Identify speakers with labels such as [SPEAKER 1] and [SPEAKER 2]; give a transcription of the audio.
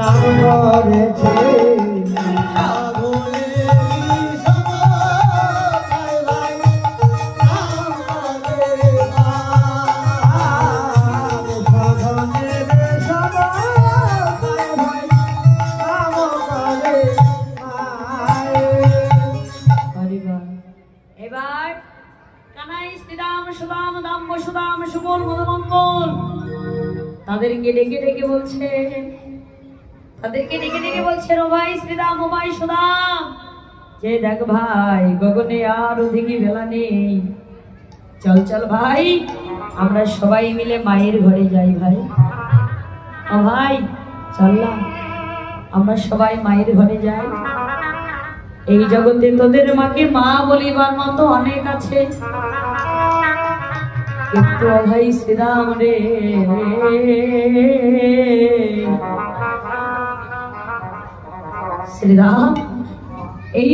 [SPEAKER 1] নাম করেছে
[SPEAKER 2] এবার কানাই শ্রীরাম সুদাম দাম্ব সুদাম সুবল মদমঙ্গল তাদেরকে ডেকে ডেকে বলছে ও ভাই শ্রীরাম ও ভাই সুদাম, যে দেখ ভাই গগনে আর ওদিকে বেলা নেই, চল চল ভাই আমরা সবাই মিলে মায়ের ঘরে যাই ভাই। ও ভাই চল না, আমরা সবাই মায়ের ঘরে যাই। এই জগতে তোদের মাকে মা বলিবার মতো অনেক আছে, কিন্তু ভাই শ্রীরাম রে, শ্রীরাম